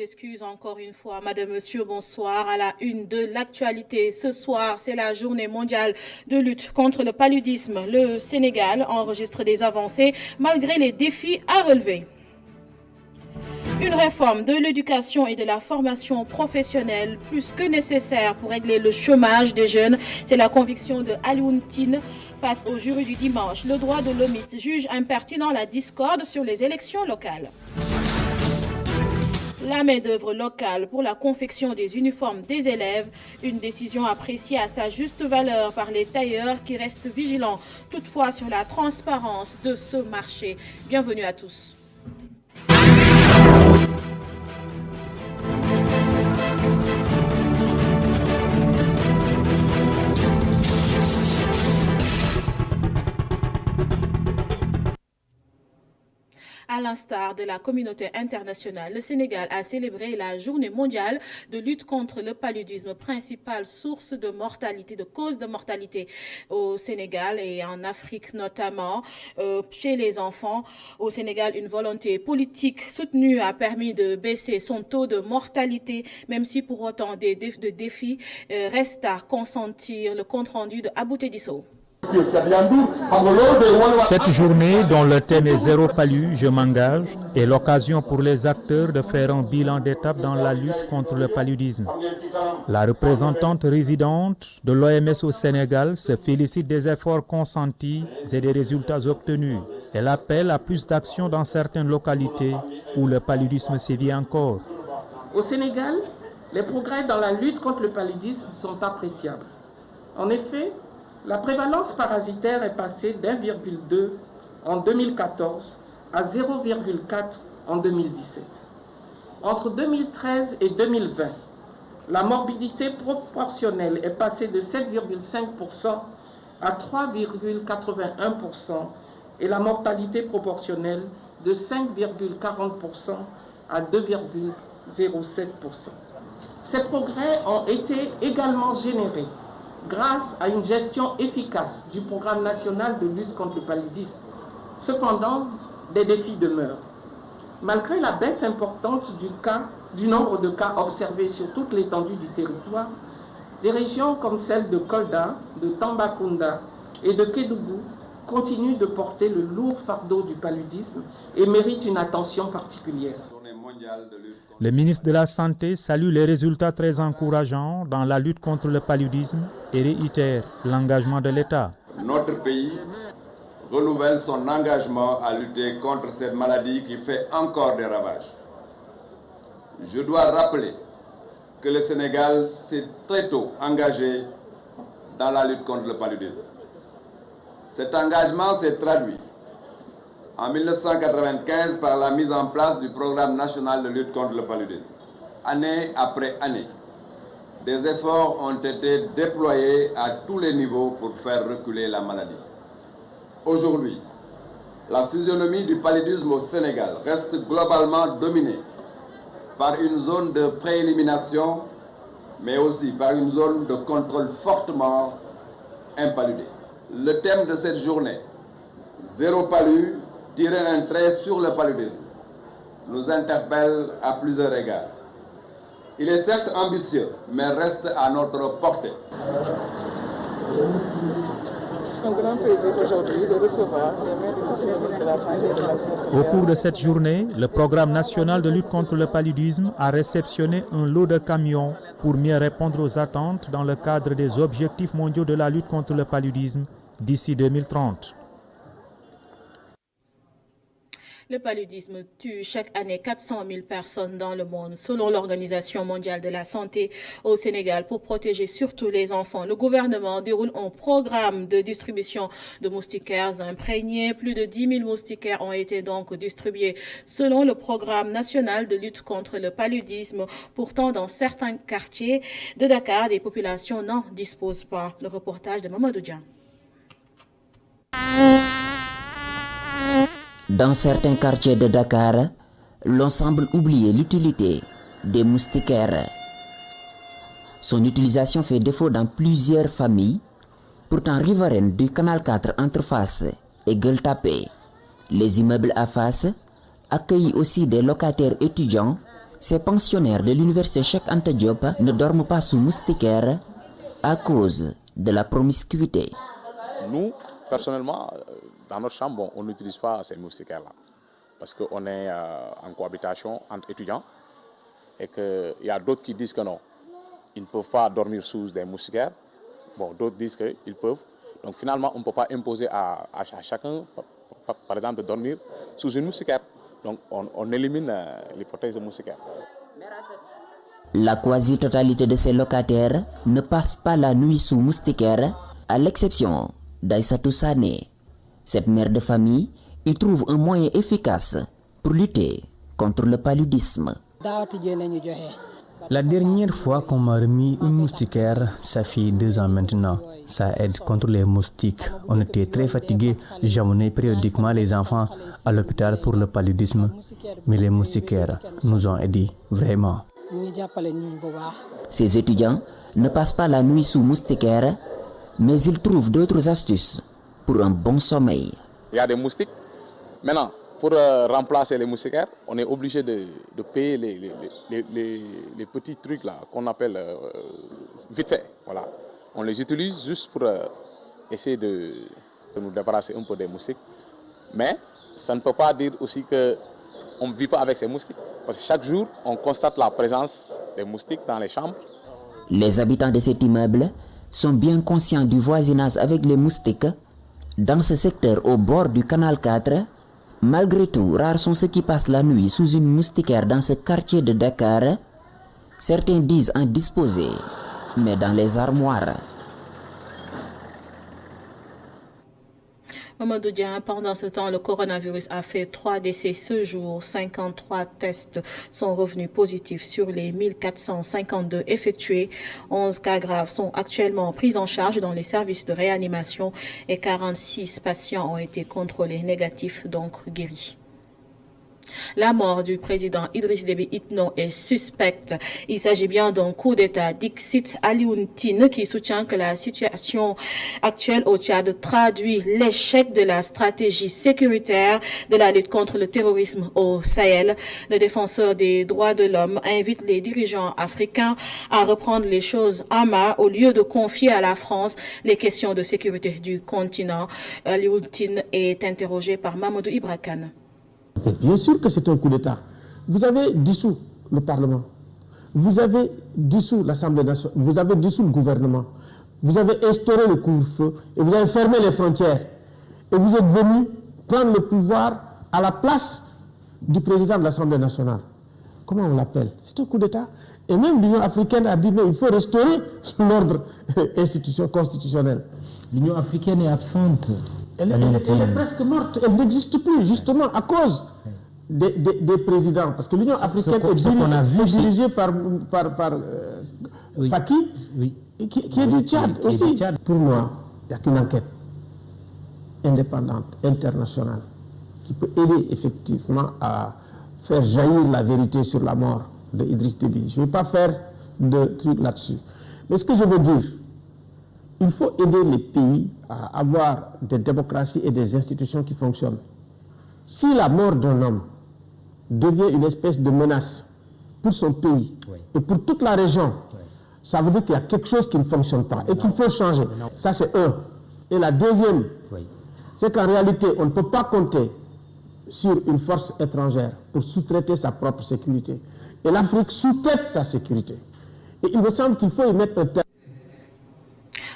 excuses encore une fois. Madame, monsieur, bonsoir. À la une de l'actualité, ce soir, c'est la journée mondiale de lutte contre le paludisme. Le Sénégal enregistre des avancées malgré les défis à relever. Une réforme de l'éducation et de la formation professionnelle plus que nécessaire pour régler le chômage des jeunes. C'est la conviction de Alioune Tine face au jury du dimanche. Le droit de l'homiste juge impertinent la discorde sur les élections locales. La main-d'œuvre locale pour la confection des uniformes des élèves, une décision appréciée à sa juste valeur par les tailleurs qui restent vigilants toutefois sur la transparence de ce marché. Bienvenue à tous. À l'instar de la communauté internationale, le Sénégal a célébré la journée mondiale de lutte contre le paludisme, principale source de mortalité, de cause de mortalité au Sénégal et en Afrique notamment. Chez les enfants, au Sénégal, une volonté politique soutenue a permis de baisser son taux de mortalité, même si pour autant des défis restent à consentir. Le compte-rendu de Abouté Disso. Cette journée, dont le thème est Zéro palu, je m'engage, est l'occasion pour les acteurs de faire un bilan d'étape dans la lutte contre le paludisme. La représentante résidente de l'OMS au Sénégal se félicite des efforts consentis et des résultats obtenus. Elle appelle à plus d'action dans certaines localités où le paludisme sévit encore. Au Sénégal, les progrès dans la lutte contre le paludisme sont appréciables. En effet, la prévalence parasitaire est passée d'1,2 en 2014 à 0,4 en 2017. Entre 2013 et 2020, la morbidité proportionnelle est passée de 7,5% à 3,81% et la mortalité proportionnelle de 5,40% à 2,07%. Ces progrès ont été également générés grâce à une gestion efficace du programme national de lutte contre le paludisme. Cependant, des défis demeurent. Malgré la baisse importante du nombre de cas observés sur toute l'étendue du territoire, des régions comme celles de Kolda, de Tambacounda et de Kédougou continuent de porter le lourd fardeau du paludisme et méritent une attention particulière. Le ministre de la Santé salue les résultats très encourageants dans la lutte contre le paludisme et réitère l'engagement de l'État. Notre pays renouvelle son engagement à lutter contre cette maladie qui fait encore des ravages. Je dois rappeler que le Sénégal s'est très tôt engagé dans la lutte contre le paludisme. Cet engagement s'est traduit en 1995 par la mise en place du programme national de lutte contre le paludisme. Année après année, des efforts ont été déployés à tous les niveaux pour faire reculer la maladie. Aujourd'hui, la physionomie du paludisme au Sénégal reste globalement dominée par une zone de préélimination, mais aussi par une zone de contrôle fortement impaludée. Le thème de cette journée, Zéro palu, tirer un trait sur le paludisme, nous interpelle à plusieurs égards. Il est certes ambitieux, mais reste à notre portée. Un grand plaisir aujourd'hui de recevoir les maires du Conseil de la Santé et des Relations sociales. Au cours de cette journée, le programme national de lutte contre le paludisme a réceptionné un lot de camions pour mieux répondre aux attentes dans le cadre des objectifs mondiaux de la lutte contre le paludisme d'ici 2030. Le paludisme tue chaque année 400 000 personnes dans le monde, selon l'Organisation mondiale de la santé. Au Sénégal, pour protéger surtout les enfants, le gouvernement déroule un programme de distribution de moustiquaires imprégnés. Plus de 10 000 moustiquaires ont été donc distribués selon le programme national de lutte contre le paludisme. Pourtant, dans certains quartiers de Dakar, des populations n'en disposent pas. Le reportage de Mamadou Dian. Dans certains quartiers de Dakar, l'on semble oublier l'utilité des moustiquaires. Son utilisation fait défaut dans plusieurs familles, pourtant riveraines du canal 4 entre Fass et Gueule Tapée. Les immeubles à Fass accueillent aussi des locataires étudiants Ces pensionnaires de l'université Cheikh Anta Diop ne dorment pas sous moustiquaires à cause de la promiscuité. Nous, personnellement, dans notre chambre, on n'utilise pas ces moustiquaires-là parce qu'on est en cohabitation entre étudiants et qu'il y a d'autres qui disent que non, ils ne peuvent pas dormir sous des moustiquaires. Bon, d'autres disent qu'ils peuvent. Donc finalement, on ne peut pas imposer à chacun, par exemple, de dormir sous une moustiquaire. Donc on élimine l'hypothèse de moustiquaire. La quasi-totalité de ces locataires ne passe pas la nuit sous moustiquaire, à l'exception d'Aïssatou Sané. Cette mère de famille y trouve un moyen efficace pour lutter contre le paludisme. La dernière fois qu'on m'a remis une moustiquaire, ça fait 2 ans maintenant. Ça aide contre les moustiques. On était très fatigués. J'amenais périodiquement les enfants à l'hôpital pour le paludisme. Mais les moustiquaires nous ont aidés, vraiment. Ces étudiants ne passent pas la nuit sous moustiquaire, mais ils trouvent d'autres astuces pour un bon sommeil. Il y a des moustiques. Maintenant, pour remplacer les moustiquaires, on est obligé de payer les petits trucs là qu'on appelle vite fait. Voilà. On les utilise juste pour essayer de nous débarrasser un peu des moustiques. Mais ça ne peut pas dire aussi qu'on ne vit pas avec ces moustiques. Parce que chaque jour, on constate la présence des moustiques dans les chambres. Les habitants de cet immeuble sont bien conscients du voisinage avec les moustiques. Dans ce secteur au bord du canal 4, malgré tout, rares sont ceux qui passent la nuit sous une moustiquaire dans ce quartier de Dakar. Certains disent en disposer, mais dans les armoires. Mamadou Dia, pendant ce temps, le coronavirus a fait 3 décès ce jour. 53 tests sont revenus positifs sur les 1452 effectués. 11 cas graves sont actuellement pris en charge dans les services de réanimation et 46 patients ont été contrôlés négatifs, donc guéris. La mort du président Idriss Déby Itno est suspecte. Il s'agit bien d'un coup d'État. Dixit Alioune Tine, qui soutient que la situation actuelle au Tchad traduit l'échec de la stratégie sécuritaire de la lutte contre le terrorisme au Sahel. Le défenseur des droits de l'homme invite les dirigeants africains à reprendre les choses en main au lieu de confier à la France les questions de sécurité du continent. Alioune Tine est interrogé par Mamadou Ibra Kane. Et bien sûr que c'est un coup d'État. Vous avez dissous le Parlement, vous avez dissous l'Assemblée nationale, vous avez dissous le gouvernement, vous avez instauré le couvre-feu et vous avez fermé les frontières. Et vous êtes venu prendre le pouvoir à la place du président de l'Assemblée nationale. Comment on l'appelle? C'est un coup d'État. Et même l'Union africaine a dit mais il faut restaurer l'ordre constitutionnel. L'Union africaine est absente. Elle est presque morte, elle n'existe plus, justement à cause des présidents. Parce que l'Union africaine est dirigée par Faki, qui est du Tchad aussi. Pour moi, il n'y a qu'une enquête indépendante, internationale, qui peut aider effectivement à faire jaillir la vérité sur la mort de Idriss Déby. Je ne vais pas faire de trucs là-dessus. Mais ce que je veux dire, il faut aider les pays à avoir des démocraties et des institutions qui fonctionnent. Si la mort d'un homme devient une espèce de menace pour son pays et pour toute la région, ça veut dire qu'il y a quelque chose qui ne fonctionne pas et qu'il faut changer. Ça, c'est un. Et la deuxième, c'est qu'en réalité, on ne peut pas compter sur une force étrangère pour sous-traiter sa propre sécurité. Et l'Afrique sous-traite sa sécurité. Et il me semble qu'il faut y mettre un terme.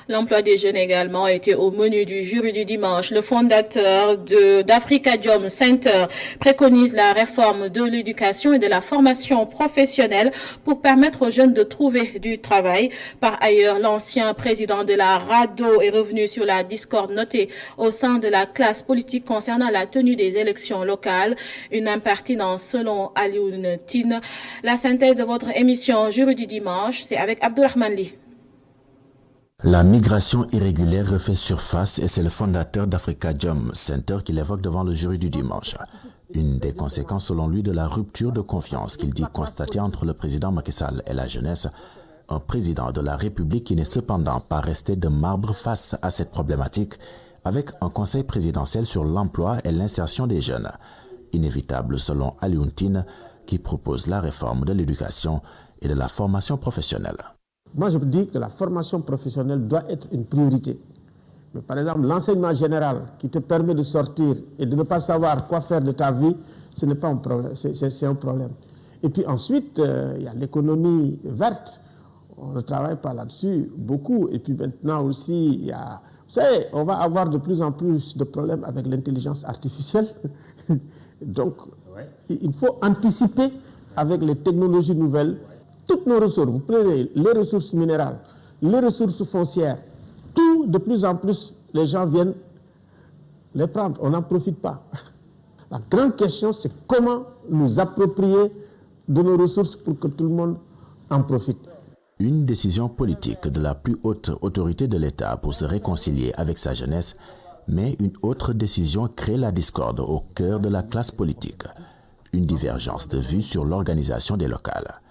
L'emploi des jeunes également a été au menu du jury du dimanche. Le fondateur d'Africadium Center préconise la réforme de l'éducation et de la formation professionnelle pour permettre aux jeunes de trouver du travail. Par ailleurs, l'ancien président de la RADDHO est revenu sur la discorde notée au sein de la classe politique concernant la tenue des élections locales. Une impertinence selon Alioune Tine. La synthèse de votre émission Jury du dimanche, c'est avec Abdourahmane Ly. La migration irrégulière refait surface et c'est le fondateur d'Africadium Center qui l'évoque devant le jury du dimanche. Une des conséquences selon lui de la rupture de confiance qu'il dit constater entre le président Macky Sall et la jeunesse, un président de la République qui n'est cependant pas resté de marbre face à cette problématique avec un conseil présidentiel sur l'emploi et l'insertion des jeunes. Inévitable selon Alioune Tine, qui propose la réforme de l'éducation et de la formation professionnelle. Moi, je dis que la formation professionnelle doit être une priorité. Mais par exemple, l'enseignement général qui te permet de sortir et de ne pas savoir quoi faire de ta vie, ce n'est pas un problème, c'est un problème. Et puis ensuite, il y a l'économie verte. On ne travaille pas là-dessus beaucoup. Et puis maintenant aussi, il y a... Vous savez, on va avoir de plus en plus de problèmes avec l'intelligence artificielle. Donc, il faut anticiper avec les technologies nouvelles toutes nos ressources. Vous prenez les ressources minérales, les ressources foncières, tout de plus en plus, les gens viennent les prendre. On n'en profite pas. La grande question, c'est comment nous approprier de nos ressources pour que tout le monde en profite. Une décision politique de la plus haute autorité de l'État pour se réconcilier avec sa jeunesse, mais une autre décision crée la discorde au cœur de la classe politique. Une divergence de vues sur l'organisation des locales.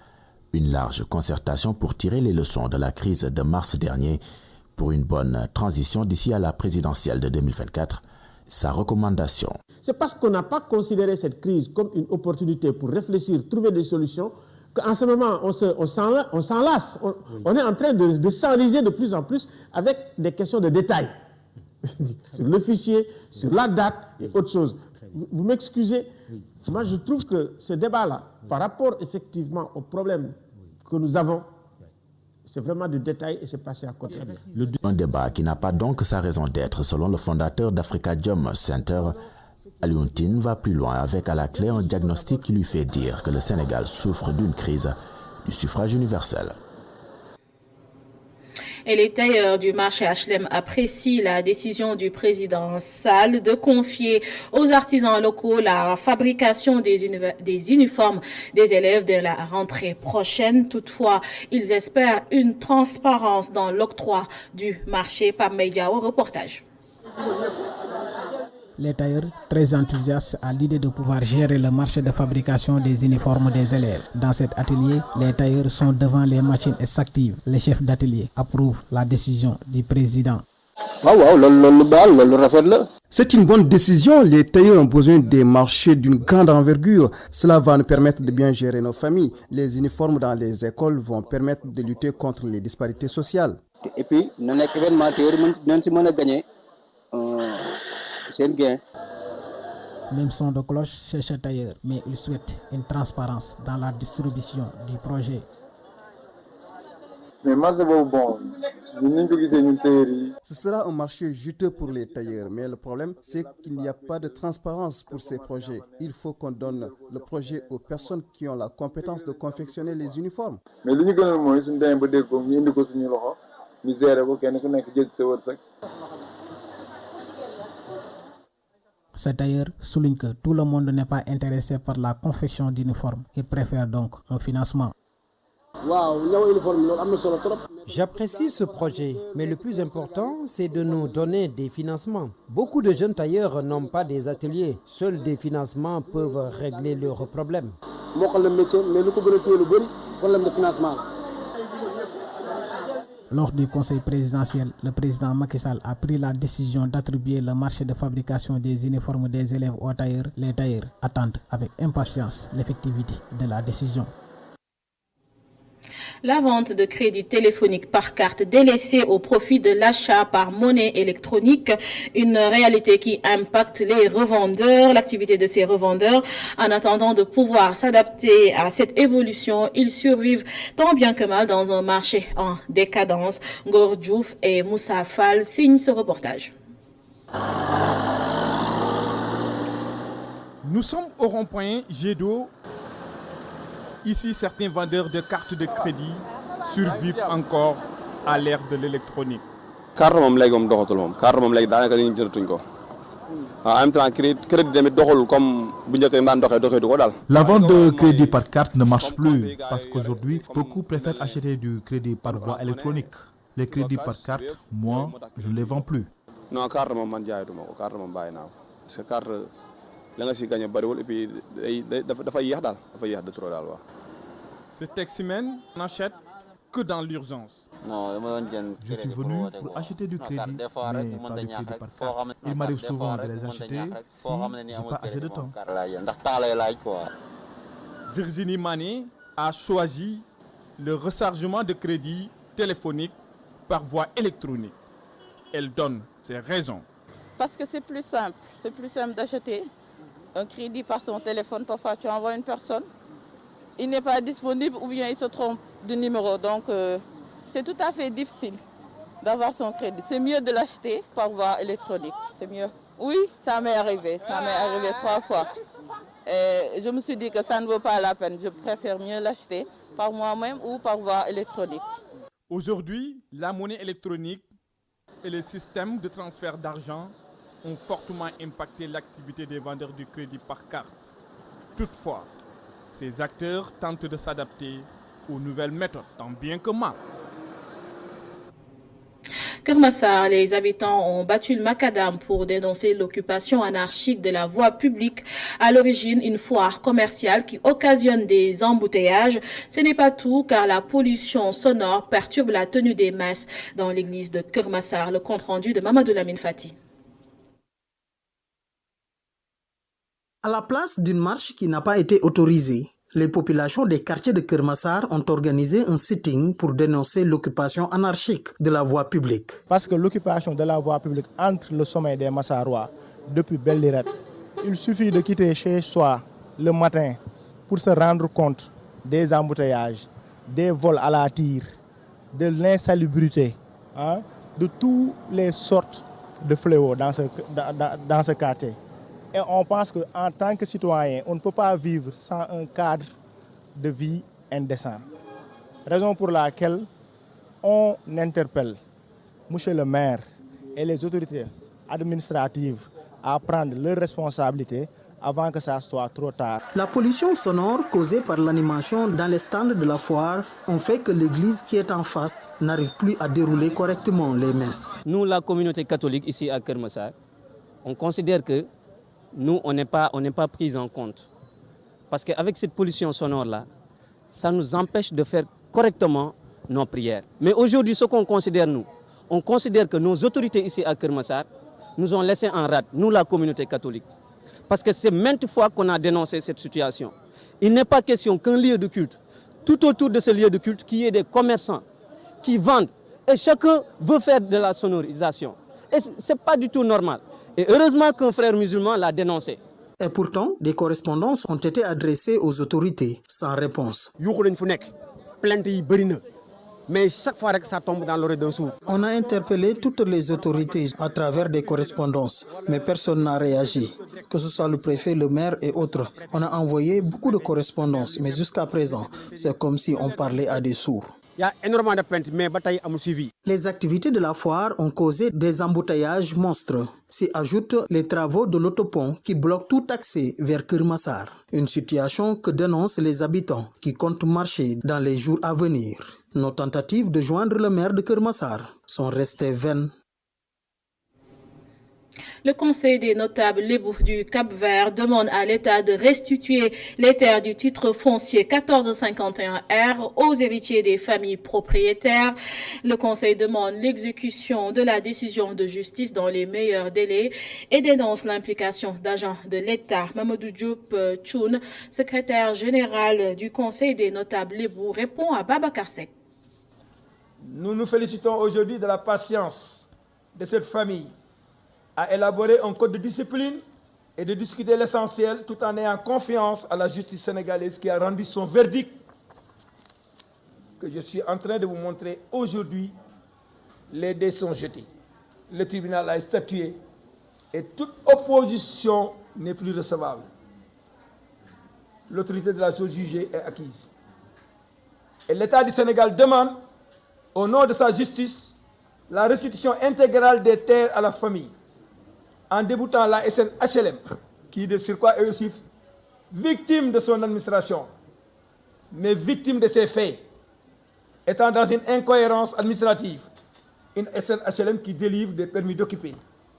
Une large concertation pour tirer les leçons de la crise de mars dernier pour une bonne transition d'ici à la présidentielle de 2024. Sa recommandation. C'est parce qu'on n'a pas considéré cette crise comme une opportunité pour réfléchir, trouver des solutions, qu'en ce moment, on s'enlace. On est en train de s'enliser de plus en plus avec des questions de détail. Sur le fichier, sur la date et autre chose. Vous m'excusez, moi je trouve que ce débat-là, par rapport effectivement aux problèmes que nous avons, c'est vraiment du détail et c'est passé à côté. Un débat qui n'a pas donc sa raison d'être, selon le fondateur d'Africajom Center. Alioune Tine va plus loin avec à la clé un diagnostic qui lui fait dire que le Sénégal souffre d'une crise du suffrage universel. Et les tailleurs du marché HLM apprécient la décision du président Sall de confier aux artisans locaux la fabrication des uniformes des élèves de la rentrée prochaine. Toutefois, ils espèrent une transparence dans l'octroi du marché. Pam Media au reportage. Les tailleurs, très enthousiastes à l'idée de pouvoir gérer le marché de fabrication des uniformes des élèves. Dans cet atelier, les tailleurs sont devant les machines et s'activent. Les chefs d'atelier approuvent la décision du président. C'est une bonne décision. Les tailleurs ont besoin des marchés d'une grande envergure. Cela va nous permettre de bien gérer nos familles. Les uniformes dans les écoles vont permettre de lutter contre les disparités sociales. Et puis, même son de cloche chez ce tailleur, mais il souhaite une transparence dans la distribution du projet. Ce sera un marché juteux pour les tailleurs, mais le problème, c'est qu'il n'y a pas de transparence pour ces projets. Il faut qu'on donne le projet aux personnes qui ont la compétence de confectionner les uniformes. Ce tailleur souligne que tout le monde n'est pas intéressé par la confection d'uniformes et préfère donc un financement. J'apprécie ce projet, mais le plus important, c'est de nous donner des financements. Beaucoup de jeunes tailleurs n'ont pas des ateliers. Seuls des financements peuvent régler leurs problèmes. Lors du conseil présidentiel, le président Macky Sall a pris la décision d'attribuer le marché de fabrication des uniformes des élèves aux tailleurs. Les tailleurs attendent avec impatience l'effectivité de la décision. La vente de crédits téléphoniques par carte délaissée au profit de l'achat par monnaie électronique, une réalité qui impacte les revendeurs, l'activité de ces revendeurs. En attendant de pouvoir s'adapter à cette évolution, ils survivent tant bien que mal dans un marché en décadence. Ngor Diouf et Moussa Fall signent ce reportage. Nous sommes au rond-point Gédo. Ici, certains vendeurs de cartes de crédit survivent encore à l'ère de l'électronique. La vente de crédit par carte ne marche plus parce qu'aujourd'hui, beaucoup préfèrent acheter du crédit par voie électronique. Les crédits par carte, moi, je ne les vends plus. Ces taximens n'achètent que dans l'urgence. Je suis venu pour acheter du crédit, mais pas du crédit par carte. Il m'arrive souvent de les acheter si je n'ai pas assez de temps. Virginie Mané a choisi le rechargement de crédit téléphonique par voie électronique. Elle donne ses raisons. Parce que c'est plus simple d'acheter un crédit par son téléphone. Parfois tu envoies une personne, il n'est pas disponible ou bien il se trompe de numéro. Donc c'est tout à fait difficile d'avoir son crédit. C'est mieux de l'acheter par voie électronique, c'est mieux. Oui, ça m'est arrivé 3 fois. Et je me suis dit que ça ne vaut pas la peine. Je préfère mieux l'acheter par moi-même ou par voie électronique. Aujourd'hui, la monnaie électronique et les systèmes de transfert d'argent ont fortement impacté l'activité des vendeurs du crédit par carte. Toutefois, ces acteurs tentent de s'adapter aux nouvelles méthodes, tant bien que mal. Keur Massar, les habitants ont battu le macadam pour dénoncer l'occupation anarchique de la voie publique. À l'origine, une foire commerciale qui occasionne des embouteillages. Ce n'est pas tout car la pollution sonore perturbe la tenue des messes dans l'église de Keur Massar. Le compte rendu de Mamadou Lamine Fati. À la place d'une marche qui n'a pas été autorisée, les populations des quartiers de Keur Massar ont organisé un sitting pour dénoncer l'occupation anarchique de la voie publique. Parce que l'occupation de la voie publique entre le sommet des Massarois depuis Belle Lurette, il suffit de quitter chez soi le matin pour se rendre compte des embouteillages, des vols à la tire, de l'insalubrité, de toutes les sortes de fléaux dans ce quartier. Et on pense qu'en tant que citoyen, on ne peut pas vivre sans un cadre de vie indécent. Raison pour laquelle on interpelle M. le maire et les autorités administratives à prendre leurs responsabilités avant que ça soit trop tard. La pollution sonore causée par l'animation dans les stands de la foire ont fait que l'église qui est en face n'arrive plus à dérouler correctement les messes. Nous, la communauté catholique ici à Keur Massar, on considère que nous, on n'est pas pris en compte. Parce qu'avec cette pollution sonore-là, ça nous empêche de faire correctement nos prières. Mais aujourd'hui, ce qu'on considère, on considère que nos autorités ici à Keur Massar nous ont laissé en rade, nous, la communauté catholique. Parce que c'est maintes fois qu'on a dénoncé cette situation. Il n'est pas question qu'un lieu de culte, tout autour de ce lieu de culte, qu'il y ait des commerçants qui vendent. Et chacun veut faire de la sonorisation. Et ce n'est pas du tout normal. Et heureusement qu'un frère musulman l'a dénoncé. Et pourtant, des correspondances ont été adressées aux autorités sans réponse. Mais chaque fois que ça tombe dans l'oreille d'un sourd. On a interpellé toutes les autorités à travers des correspondances, mais personne n'a réagi, que ce soit le préfet, le maire et autres. On a envoyé beaucoup de correspondances, mais jusqu'à présent, c'est comme si on parlait à des sourds. Il y a énormément de plaintes, mais bataille a suivi. Les activités de la foire ont causé des embouteillages monstres. S'y ajoutent les travaux de l'autopont qui bloquent tout accès vers Keur Massar. Une situation que dénoncent les habitants qui comptent marcher dans les jours à venir. Nos tentatives de joindre le maire de Keur Massar sont restées vaines. Le Conseil des notables lébou du Cap-Vert demande à l'État de restituer les terres du titre foncier 1451R aux héritiers des familles propriétaires. Le Conseil demande l'exécution de la décision de justice dans les meilleurs délais et dénonce l'implication d'agents de l'État. Mamadou Diop Tchoun, secrétaire général du Conseil des notables lébou, répond à Babacar Seck. Nous nous félicitons aujourd'hui de la patience de cette famille à élaborer un code de discipline et de discuter l'essentiel tout en ayant confiance à la justice sénégalaise qui a rendu son verdict que je suis en train de vous montrer aujourd'hui. Les dés sont jetés. Le tribunal a statué et toute opposition n'est plus recevable. L'autorité de la chose jugée est acquise. Et l'État du Sénégal demande, au nom de sa justice, la restitution intégrale des terres à la famille, en déboutant la SNHLM, qui de surcroît est aussi victime de son administration, mais victime de ses faits, étant dans une incohérence administrative. Une SNHLM qui délivre des permis d'occuper,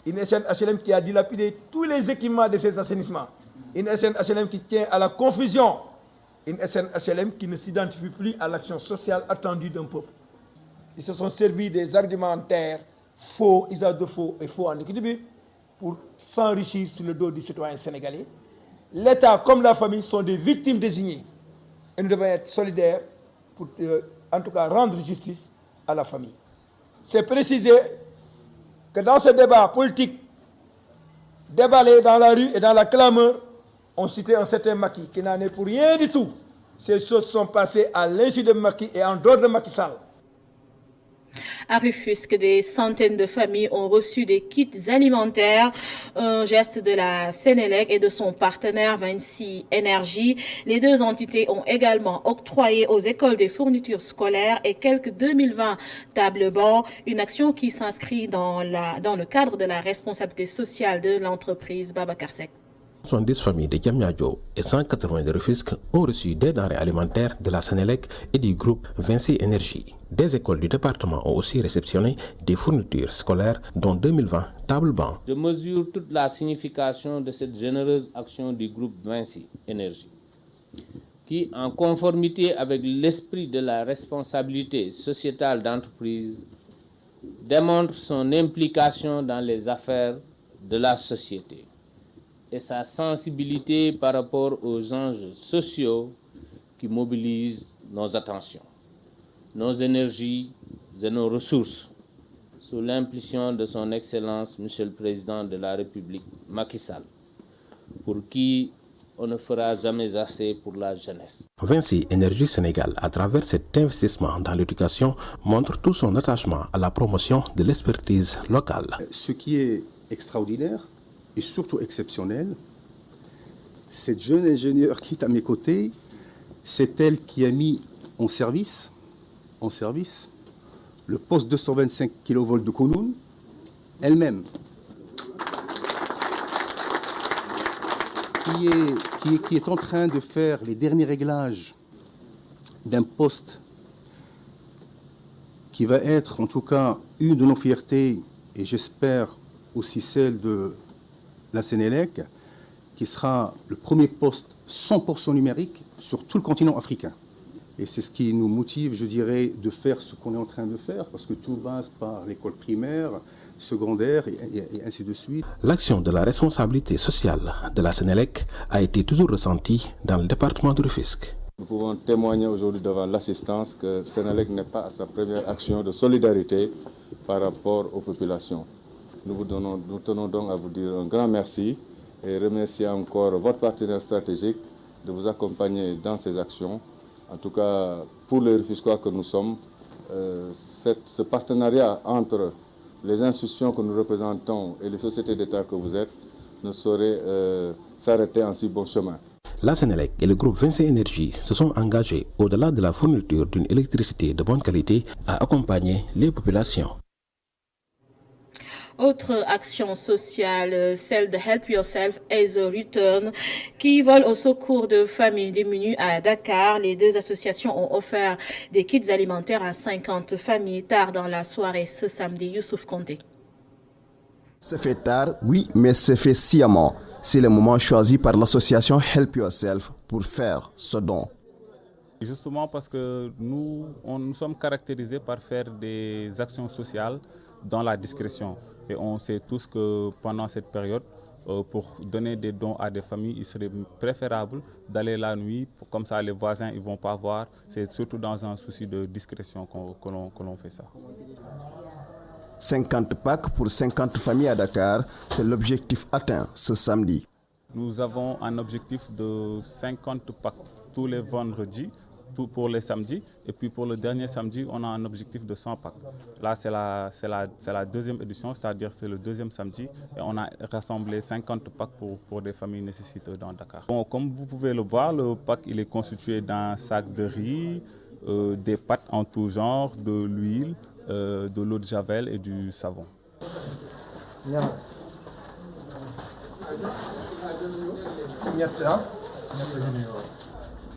une SNHLM qui a dilapidé tous les équipements de ses assainissements, une SNHLM qui tient à la confusion, une SNHLM qui ne s'identifie plus à l'action sociale attendue d'un peuple. Ils se sont servis des argumentaires faux, usage de faux et faux en équilibre pour s'enrichir sur le dos du citoyen sénégalais. L'État comme la famille sont des victimes désignées et nous devons être solidaires pour, en tout cas, rendre justice à la famille. C'est préciser que dans ce débat politique, déballé dans la rue et dans la clameur, on citait un certain Macky qui n'en est pour rien du tout. Ces choses sont passées à l'insu de Macky et en dehors de Macky Sall. À Rufisque, des centaines de familles ont reçu des kits alimentaires, un geste de la Sénélec et de son partenaire Vinci Énergie. Les deux entités ont également octroyé aux écoles des fournitures scolaires et quelques 2020 tables bancs, une action qui s'inscrit dans le cadre de la responsabilité sociale de l'entreprise Babacar Seck. 70 familles de Diamniadio et 180 de Rufisque ont reçu des denrées alimentaires de la Sénélec et du groupe Vinci Énergie. Des écoles du département ont aussi réceptionné des fournitures scolaires, dont 2020 tables bancs. Je mesure toute la signification de cette généreuse action du groupe Vinci Énergie, qui, en conformité avec l'esprit de la responsabilité sociétale d'entreprise, démontre son implication dans les affaires de la société et sa sensibilité par rapport aux enjeux sociaux qui mobilisent nos attentions, nos énergies et nos ressources, sous l'impulsion de son Excellence, Monsieur le Président de la République, Macky Sall, pour qui on ne fera jamais assez pour la jeunesse. Vinci Énergie Sénégal, à travers cet investissement dans l'éducation, montre tout son attachement à la promotion de l'expertise locale. Ce qui est extraordinaire, et surtout exceptionnel, cette jeune ingénieure qui est à mes côtés, c'est elle qui a mis en service le poste 225 kV de Kounoun, elle-même, qui est en train de faire les derniers réglages d'un poste qui va être en tout cas une de nos fiertés, et j'espère aussi celle de la Sénélec, qui sera le premier poste 100% numérique sur tout le continent africain. Et c'est ce qui nous motive, je dirais, de faire ce qu'on est en train de faire, parce que tout passe par l'école primaire, secondaire et ainsi de suite. L'action de la responsabilité sociale de la Sénélec a été toujours ressentie dans le département de Rufisque. Nous pouvons témoigner aujourd'hui devant l'assistance que Sénélec n'est pas à sa première action de solidarité par rapport aux populations. Nous tenons donc à vous dire un grand merci et remercier encore votre partenaire stratégique de vous accompagner dans ces actions. En tout cas, pour les Rufisquois que nous sommes, ce partenariat entre les institutions que nous représentons et les sociétés d'État que vous êtes ne saurait s'arrêter en si bon chemin. La Sénélec et le groupe Vinci Énergie se sont engagés, au-delà de la fourniture d'une électricité de bonne qualité, à accompagner les populations. Autre action sociale, celle de Help Yourself as a Return, qui vole au secours de familles démunies à Dakar. Les deux associations ont offert des kits alimentaires à 50 familles tard dans la soirée ce samedi. Youssouf Konté. C'est fait tard, oui, mais c'est fait sciemment. C'est le moment choisi par l'association Help Yourself pour faire ce don. Justement parce que nous sommes caractérisés par faire des actions sociales dans la discrétion. Et on sait tous que pendant cette période, pour donner des dons à des familles, il serait préférable d'aller la nuit, comme ça les voisins ne vont pas voir. C'est surtout dans un souci de discrétion que l'on fait ça. 50 packs pour 50 familles à Dakar, c'est l'objectif atteint ce samedi. Nous avons un objectif de 50 packs tous les vendredis, pour les samedis, et puis pour le dernier samedi, on a un objectif de 100 packs. Là, c'est la deuxième édition, c'est-à-dire c'est le deuxième samedi, et on a rassemblé 50 packs pour des familles nécessiteuses dans Dakar. Bon, comme vous pouvez le voir, le pack il est constitué d'un sac de riz, des pâtes en tout genre, de l'huile, de l'eau de javel et du savon.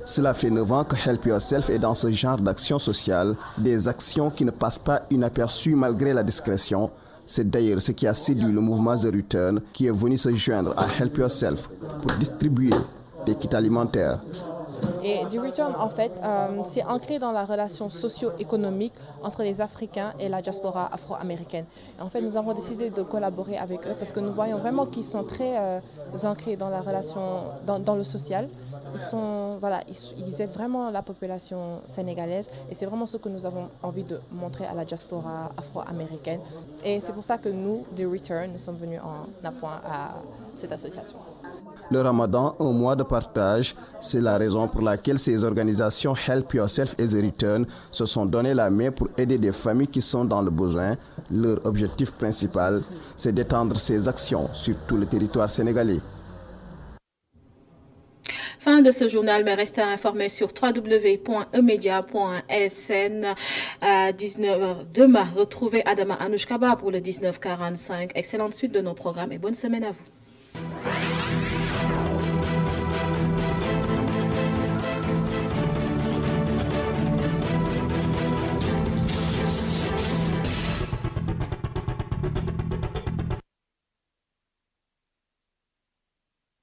Cela fait 9 ans que Help Yourself est dans ce genre d'action sociale, des actions qui ne passent pas inaperçues malgré la discrétion. C'est d'ailleurs ce qui a séduit le mouvement The Return qui est venu se joindre à Help Yourself pour distribuer des kits alimentaires. Et The Return, en fait, c'est ancré dans la relation socio-économique entre les Africains et la diaspora afro-américaine. Et en fait, nous avons décidé de collaborer avec eux parce que nous voyons vraiment qu'ils sont très ancrés dans la relation, dans le social. ils aident vraiment la population sénégalaise et c'est vraiment ce que nous avons envie de montrer à la diaspora afro-américaine. Et c'est pour ça que nous, The Return, nous sommes venus en appoint à cette association. Le Ramadan, un mois de partage, c'est la raison pour laquelle ces organisations Help Yourself et The Return se sont donné la main pour aider des familles qui sont dans le besoin. Leur objectif principal, c'est d'étendre ces actions sur tout le territoire sénégalais. Fin de ce journal, mais restez informés sur www.emedia.sn à 19h. Demain, retrouvez Adama Anouchkaba pour le 19h45. Excellente suite de nos programmes et bonne semaine à vous.